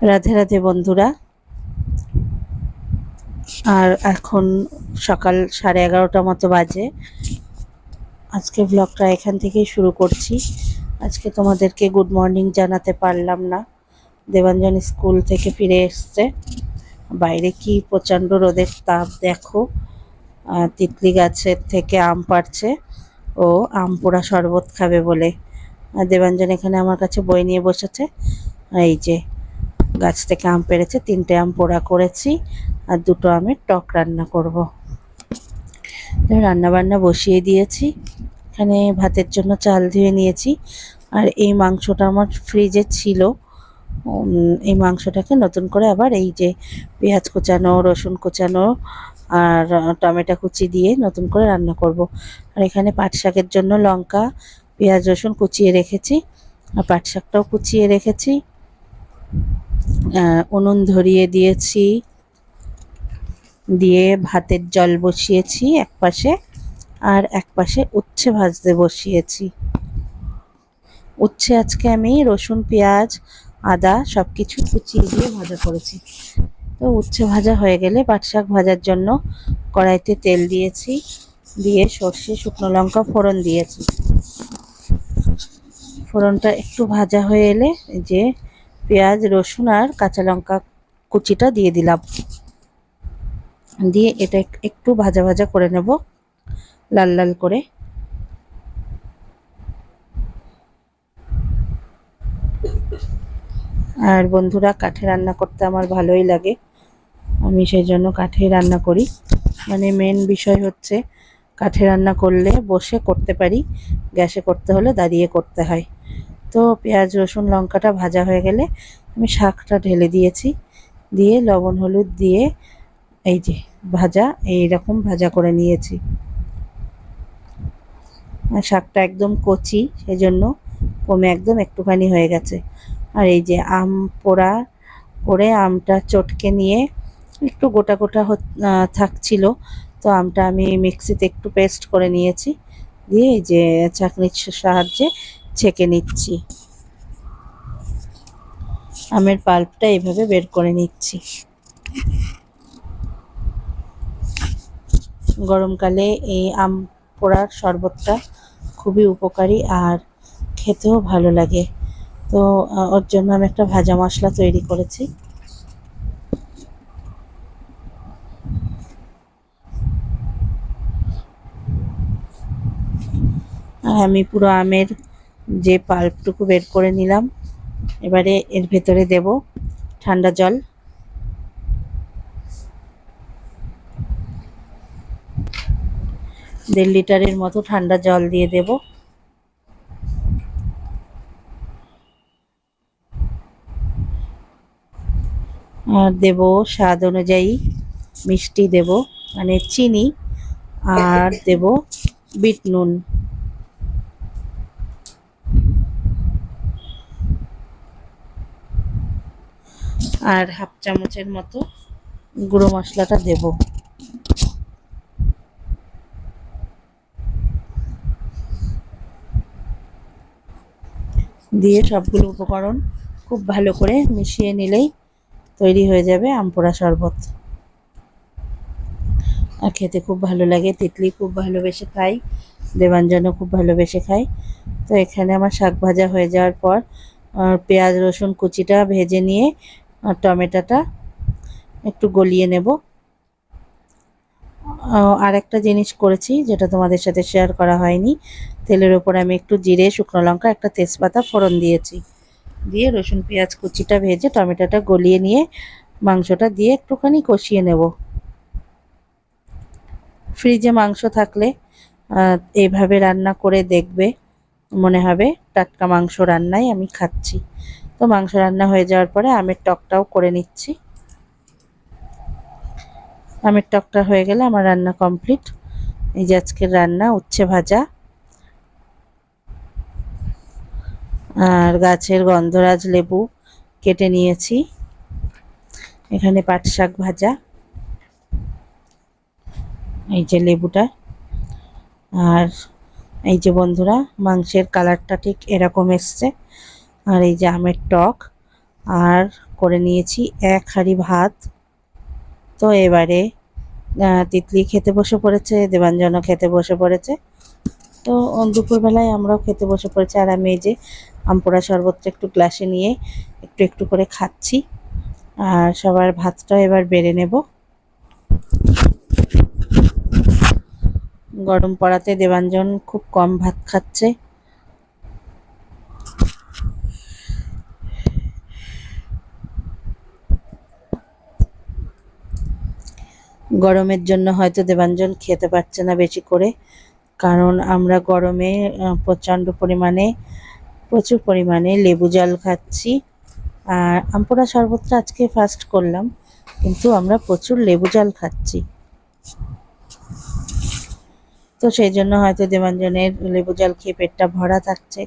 রাধে রাধে বন্ধুরা। আর এখন সকাল 11:30 মতো বাজে। আজকে ব্লগটা এখান থেকেই শুরু করছি। আজকে তোমাদেরকে গুড মর্নিং জানাতে পারলাম না। দেবাঞ্জন স্কুল থেকে ফিরে এসছে। বাইরে কি প্রচণ্ড রোদের তাপ দেখো। তিতলি গাছের থেকে আম পাড়ছে, ও আম পোড়া শরবত খাবে বলে। আর দেবাঞ্জন এখানে আমার কাছে বই নিয়ে বসেছে। এই যে গাছ থেকে আম পেড়েছে, 3টে আম পোড়া করেছি আর 2টো আমের টক রান্না করব। রান্না বান্না বসিয়ে দিয়েছি। এখানে ভাতের জন্য চাল ধুয়ে নিয়েছি। আর এই মাংসটা আমার ফ্রিজে ছিল। এই মাংসটাকে নতুন করে আবার এই যে পেঁয়াজ কুচানো, রসুন কুচানো আর টমেটো কুচি দিয়ে নতুন করে রান্না করব। আর এখানে পাট শাকের জন্য লঙ্কা, পেঁয়াজ, রসুন কুচিয়ে রেখেছি আর পাট শাকটাও কুচিয়ে রেখেছি। উনুন ধরিয়ে দিয়েছি, দিয়ে ভাতের জল বসিয়েছি একপাশে, আর একপাশে উচ্ছে ভাজতে বসিয়েছি। উচ্ছে আজকে আমি রসুন, পেঁয়াজ, আদা সব কিছু কুচিয়ে দিয়ে ভাজা করেছি। তো উচ্ছে ভাজা হয়ে গেলে পাট শাক ভাজার জন্য কড়াইতে তেল দিয়েছি, দিয়ে সর্ষে, শুকনো লঙ্কা ফোড়ন দিয়েছি। ফোড়নটা একটু ভাজা হয়ে এলে যে পেঁয়াজ, রসুন আর কাঁচা লঙ্কা কুচিটা দিয়ে দিলাম। দিয়ে এটা একটু ভাজা ভাজা করে নেব, লাল লাল করে। আর বন্ধুরা, কাঠে রান্না করতে আমার ভালোই লাগে। আমি সেই জন্য কাঠেই রান্না করি। মানে মেন বিষয় হচ্ছে কাঠে রান্না করলে বসে করতে পারি, গ্যাসে করতে হলে দাঁড়িয়ে করতে হয়। তো পেঁয়াজ, রসুন, লঙ্কাটা ভাজা হয়ে গেলে আমি শাকটা ঢেলে দিয়েছি, দিয়ে লবণ হলুদ দিয়ে এই যে এইরকম ভাজা করে নিয়েছি। আর শাকটা একদম কচি, সেজন্য কমে একদম একটুখানি হয়ে গেছে। আর এই যে আম পোড়া করে আমটা চটকে নিয়ে একটু গোটা গোটা থাকছিল, তো আমটা আমি মিক্সিতে একটু পেস্ট করে নিয়েছি, দিয়ে এই যে চাকনির সাহায্যে ছেঁকে নিচ্ছি। আমের পাল্পটা এইভাবে বের করে নিচ্ছি। গরমকালে এই আম পোড়ার শরবতটা খুবই উপকারী আর খেতেও ভালো লাগে। তো ওর জন্য আমি একটা ভাজা মশলা তৈরি করেছি। আর আমি পুরো আমের যে পাল্পটুকু বের করে নিলাম। এবারে এর ভেতরে দেব ঠান্ডা জল। 1.5 লিটারের মতো ঠান্ডা জল দিয়ে দেব। আর দেব স্বাদ অনুযায়ী মিষ্টি দেব, মানে চিনি, আর দেব বিট নুন। আর হাফ চামচের মতো গুঁড়ো মশলাটা দেব। দিয়ে সবগুলো উপকরণ খুব ভালো করে মিশিয়ে নিলেই তৈরি হয়ে যাবে আম পোড়া শরবত। আর খেতে খুব ভালো লাগে। তিতলি খুব ভালোবেসে খায়, দেবাঞ্জনও খুব ভালোবেসে খায়। তো এখানে আমার শাক ভাজা হয়ে যাওয়ার পর পেঁয়াজ, রসুন কুচিটা ভেজে নিয়ে টমেটোটা একটু গলিয়ে নেব। আর একটা জিনিস করেছি যেটা তোমাদের সাথে শেয়ার করা হয়নি। তেলের ওপর আমি একটু জিরে, শুকনো লঙ্কা, একটা তেজপাতা ফোড়ন দিয়েছি। দিয়ে রসুন পেঁয়াজ কুচিটা ভেজে টমেটোটা গলিয়ে নিয়ে মাংসটা দিয়ে একটুখানি কষিয়ে নেব। ফ্রিজে মাংস থাকলে এইভাবে রান্না করে দেখবে, মনে হবে টাটকা মাংস রান্নাই আমি খাচ্ছি। তো মাংস রান্না হয়ে যাওয়ার পরে আমের টকটাও করে নিচ্ছি। আমের টকটা হয়ে গেলে আমার রান্না কমপ্লিট। এই যে আজকের রান্না উচ্ছে ভাজা আর গাছের গন্ধরাজ লেবু কেটে নিয়েছি। এখানে পাট শাক ভাজা, এই যে লেবুটা। আর এই যে বন্ধুরা, মাংসের কালারটা ঠিক এরকম এসছে। আর এই যে আমের টক আর করে নিয়েছি 1 হাঁড়ি ভাত। তো এবারে তিতলি খেতে বসে পড়েছে, দেবাঞ্জনও খেতে বসে পড়েছে। তো দুপুরবেলায় আমরাও খেতে বসে পড়েছি। আর আমি এই যে আমপোড়া শরবতটা একটু গ্লাসে নিয়ে একটু একটু করে খাচ্ছি। আর সবার ভাতটাও এবার বেড়ে নেব। গরম পড়াতে দেবাঞ্জন খুব কম ভাত খাচ্ছে। গরমের জন্য হয়তো দেবাঞ্জন খেতে পারছে না বেশি করে, কারণ আমরা গরমে প্রচুর পরিমাণে লেবু জল খাচ্ছি। আর আমপোড়া শরবতটা আজকে ফার্স্ট করলাম, কিন্তু আমরা প্রচুর লেবু জল খাচ্ছি। তো সেই জন্য হয়তো দেবাঞ্জনের লেবু জল খেয়ে পেটটা ভরা থাকছে,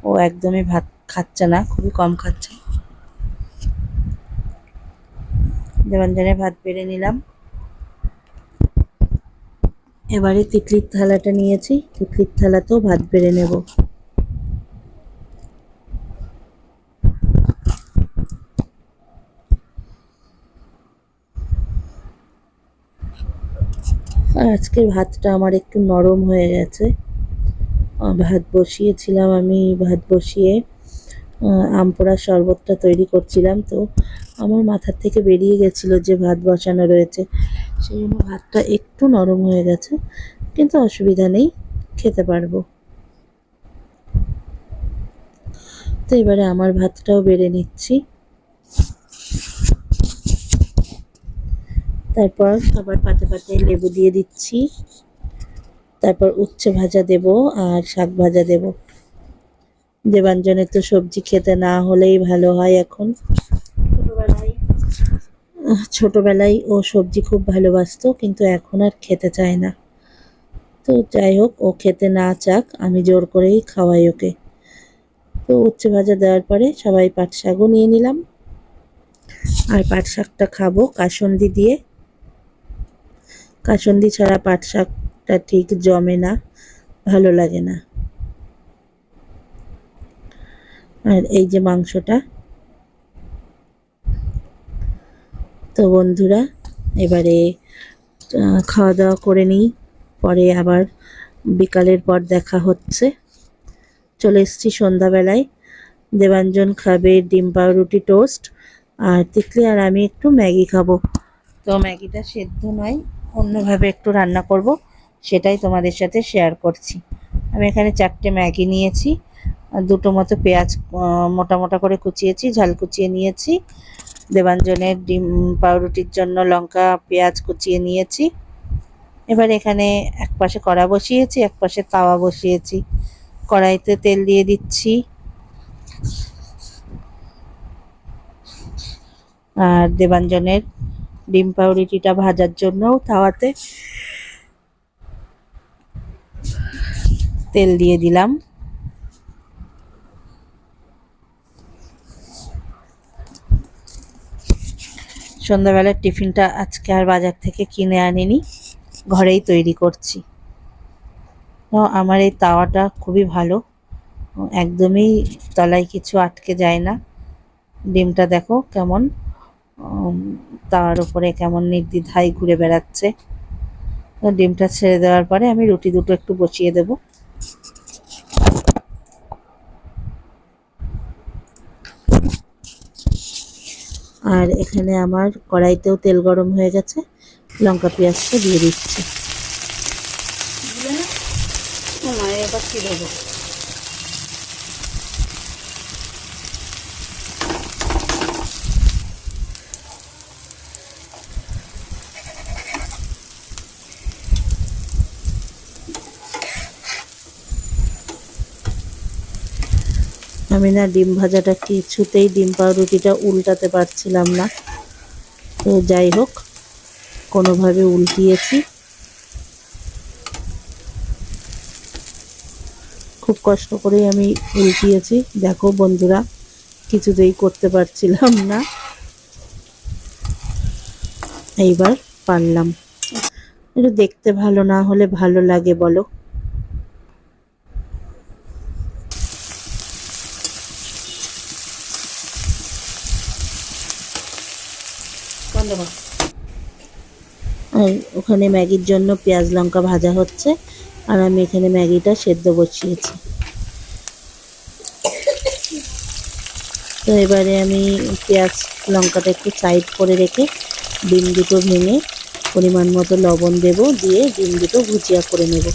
ও একদমই ভাত খাচ্ছে না, খুবই কম খাচ্ছে। দেবাঞ্জনের ভাত বেড়ে নিলাম। এবারে তিতলির থালাটা নিয়েছি, তিতলির থালাতেও ভাত বেড়ে নেব। আর আজকের ভাতটা আমার একটু নরম হয়ে গেছে। ভাত বসিয়েছিলাম, আমি ভাত বসিয়ে আমপোড়ার শরবতটা তৈরি করছিলাম। তো আমার মাথার থেকে বেরিয়ে গেছিলো যে ভাত বসানো রয়েছে, সেই জন্য ভাতটা একটু নরম হয়ে গেছে, কিন্তু অসুবিধা নেই, খেতে পারবো। তো এবারে আমার ভাতটাও বেড়ে নিচ্ছি। তারপর সবার পাতে পাতে লেবু দিয়ে দিচ্ছি। তারপর উচ্ছে ভাজা দেব আর শাক ভাজা দেব। দেবাঞ্জনের তো সবজি খেতে না হলেই ভালো হয়। এখন ছোটবেলায় ও সবজি খুব ভালোবাসতো, কিন্তু এখন আর খেতে চায় না। তো যাই হোক, ও খেতে না চাক, আমি জোর করেই খাওয়াই ওকে। তো উচ্ছে ভাজা দেওয়ার পরে সবাই পাট শাকও নিয়ে নিলাম। আর পাট শাকটা খাবো কাসুন্দি দিয়ে। কাসুন্দি ছাড়া পাট শাকটা ঠিক জমে না, ভালো লাগে না। আর এই যে মাংসটা। তো বন্ধুরা, এবারে খাওয়া দাওয়া করে নিই, পরে আবার বিকালের পর দেখা হচ্ছে। চলে এসেছি সন্ধ্যাবেলায়। দেবাঞ্জন খাবে ডিম পাউরুটি টোস্ট, আর তিতলি আর আমি একটু ম্যাগি খাবো। তো ম্যাগিটা সেদ্ধ নয়, অন্যভাবে একটু রান্না করব, সেটাই তোমাদের সাথে শেয়ার করছি। আমি এখানে 4টে ম্যাগি নিয়েছি, আর 2টো মতো পেঁয়াজ মোটা মোটা করে কুচিয়েছি, ঝাল কুচিয়ে নিয়েছি। দেবাঞ্জনের ডিম পাউরুটির জন্য লঙ্কা পেঁয়াজ কুচিয়ে নিয়েছি। এবার এখানে একপাশে কড়া বসিয়েছি, একপাশে তাওয়া বসিয়েছি। কড়াইতে তেল দিয়ে দিচ্ছি, আর দেবাঞ্জনের ডিম পাউরুটিটা ভাজার জন্য তাওয়াতে তেল দিয়ে দিলাম। সন্ধ্যাবেলার টিফিনটা আজকে আর বাজার থেকে কিনে আনিনি, ঘরেই তৈরি করছি। তো আমার এই তাওয়াটা খুবই ভালো, একদমই তলায় কিছু আটকে যায় না। ডিমটা দেখো কেমন তাওয়ার উপরে কেমন নির্দ্বিধায় ঘুরে বেড়াচ্ছে। তো ডিমটা ছেড়ে দেওয়ার পরে আমি রুটি দুটো একটু বসিয়ে দেব। আর এখানে আমার কড়াইতেও তেল গরম হয়ে গেছে, লঙ্কা পেঁয়াজটা দিয়ে দিচ্ছি। এবার কি দেবো? আমি না ডিম ভাজাটা কিছুতেই ডিম পাউরুটিটা উল্টাতে পারছিলাম না। তো যাই হোক, কোনোভাবে উল্টিয়েছি। খুব কষ্ট করেই আমি উল্টিয়েছি। দেখো বন্ধুরা, কিছুতেই করতে পারছিলাম না, এইবার পারলাম। একটু দেখতে ভালো না হলে ভালো লাগে বলো? আর ওখানে ম্যাগির জন্য পেঁয়াজ লঙ্কা ভাজা হচ্ছে, আর আমি এখানে ম্যাগিটা সেদ্ধ বসিয়েছি। তো এবারে আমি পেঁয়াজ লঙ্কাটা একটু সাইড করে রেখে ডিম দুটো ভেঙে পরিমাণ মতো লবণ দেব, দিয়ে ডিম দুটো ভুজিয়া করে নেব।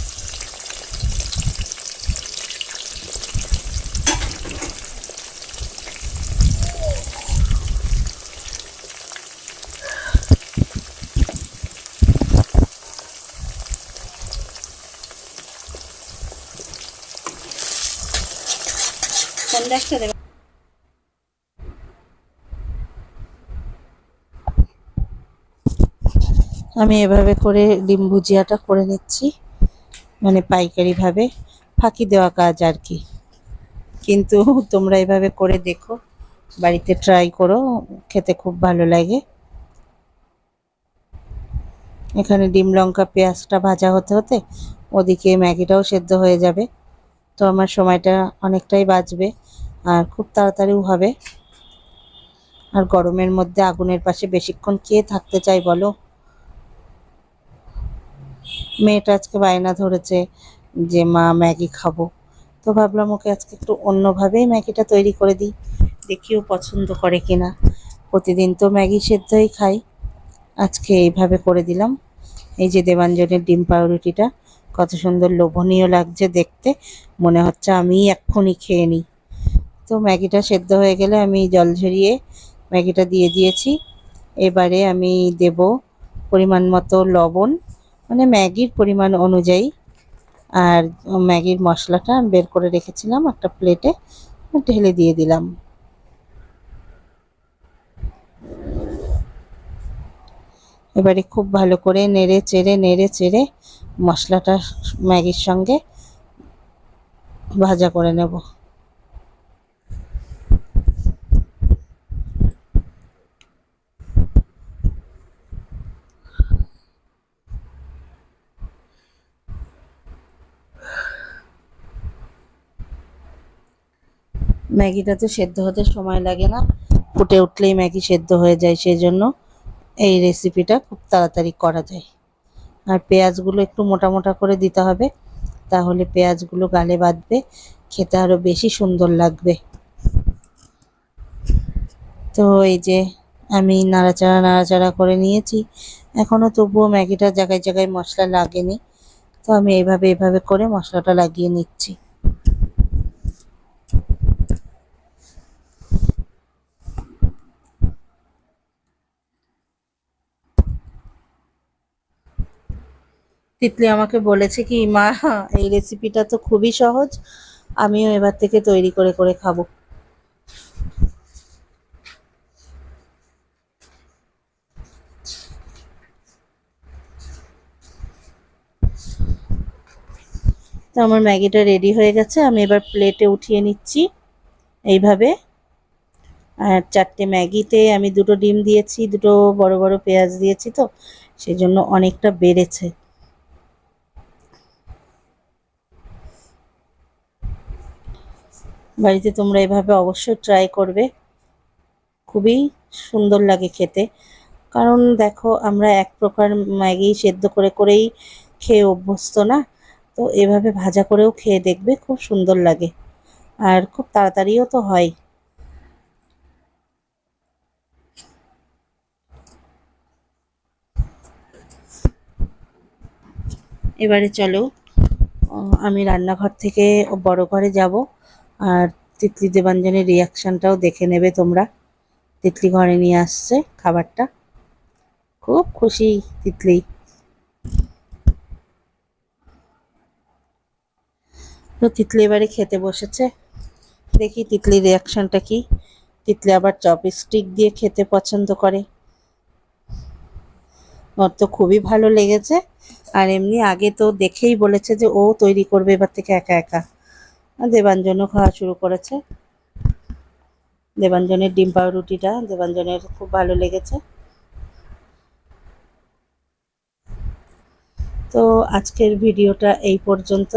আমি এভাবে করে ডিম ভুজিয়াটা করে নিচ্ছি, মানে পাইকারিভাবে ফাঁকি দেওয়া কাজ আর কি। কিন্তু তোমরা এভাবে করে দেখো, বাড়িতে ট্রাই করো, খেতে খুব ভালো লাগে। এখানে ডিম লঙ্কা পেঁয়াজটা ভাজা হতে হতে ওদিকে ম্যাগিটাও সেদ্ধ হয়ে যাবে। তো আমার সময়টা অনেকটাই বাঁচবে আর খুব তাড়াতাড়িও হবে। আর গরমের মধ্যে আগুনের পাশে বেশিক্ষণ কে থাকতে চাই বলো। মেয়েটা আজকে বায়না ধরেছে যে মা ম্যাগি খাবো, তো ভাবলাম ওকে আজকে একটু অন্যভাবেই ম্যাগিটা তৈরি করে দিই, দেখিও পছন্দ করে কিনা। প্রতিদিন তো ম্যাগি সেদ্ধই খাই, আজকে এইভাবে করে দিলাম। এই যে দেবাঞ্জনের ডিম পাউরুটিটা কত সুন্দর লোভনীয় লাগছে দেখতে, মনে হচ্ছে আমি এক্ষুনি খেয়ে নিই। তো ম্যাগিটা সেদ্ধ হয়ে গেলে আমি জল ঝরিয়ে ম্যাগিটা দিয়ে দিয়েছি। এবারে আমি দেব পরিমাণ মতো লবণ, মানে ম্যাগির পরিমাণ অনুযায়ী। আর ম্যাগির মশলাটা বের করে রেখেছিলাম একটা প্লেটে, ঢেলে দিয়ে দিলাম। এবারে খুব ভালো করে নেড়ে চেড়ে মশলাটা ম্যাগির সঙ্গে ভাজা করে নেব। ম্যাগিটা তো সেদ্ধ হতে সময় লাগে না, ফুটে উঠলেই ম্যাগি সেদ্ধ হয়ে যায়, সেই জন্য এই রেসিপিটা খুব তাড়াতাড়ি করা যায়। আর পেঁয়াজগুলো একটু মোটা মোটা করে দিতে হবে, তাহলে পেঁয়াজগুলো গালে বাঁধবে, খেতে আরও বেশি সুন্দর লাগবে। তো এই যে আমি নাড়াচাড়া করে নিয়েছি, এখনও তবুও ম্যাগিটা জায়গায় জায়গায় মশলা লাগেনি। তো আমি এইভাবে করে মশলাটা লাগিয়ে নিচ্ছি। তিতলি আমাকে বলেছে কি মা, এই রেসিপিটা তো খুবই সহজ, আমিও এবার থেকে তৈরি করে করে খাবো। তো আমার ম্যাগিটা রেডি হয়ে গেছে, আমি এবার প্লেটে উঠিয়ে নিচ্ছি এইভাবে। আর 4টে ম্যাগিতে আমি 2টো ডিম দিয়েছি, 2টো বড় বড় পেঁয়াজ দিয়েছি, তো সেই জন্য অনেকটা বেড়েছে। বাড়িতে তোমরা এভাবে অবশ্যই ট্রাই করবে, খুবই সুন্দর লাগে খেতে। কারণ দেখো আমরা এক প্রকার ম্যাগি সেদ্ধ করে করেই খেয়ে অভ্যস্ত না, তো এভাবে ভাজা করেও খেয়ে দেখবে, খুব সুন্দর লাগে আর খুব তাড়াতাড়িও তো হয়। এবারে চলো আমি রান্নাঘর থেকে বড় ঘরে যাব, আর তিতলি দেবাঞ্জনের রিয়াকশানটাও দেখে নেবে তোমরা। তিতলি ঘরে নিয়ে আসছে খাবারটা, খুব খুশি তিতলি। তো তিতলি এবারে খেতে বসেছে, দেখি তিতলির রিয়াকশানটা কি। তিতলি আবার চপস্টিক দিয়ে খেতে পছন্দ করে, ওর তো খুবই ভালো লেগেছে। আর এমনি আগে তো দেখেই বলেছে যে ও তৈরি করবে এবার থেকে একা একা। আর দেবাঞ্জনও খাওয়া শুরু করেছে। দেবাঞ্জনের ডিম পাউরুটিটা দেবাঞ্জনের খুব ভালো লেগেছে। তো আজকের ভিডিওটা এই পর্যন্ত।